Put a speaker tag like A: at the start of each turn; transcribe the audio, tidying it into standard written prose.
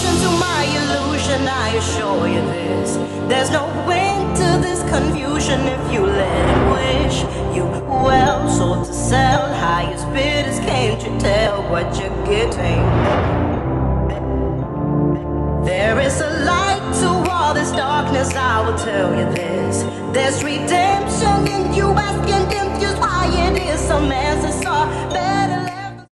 A: solution to my illusion, I assure you this. There's no end to this confusion if you let it wish you well. Sold to sell, highest bidders, can't you tell what you're getting? There is a light to all this darkness, I will tell you this. There's redemption in you asking him just why it is some answers are better.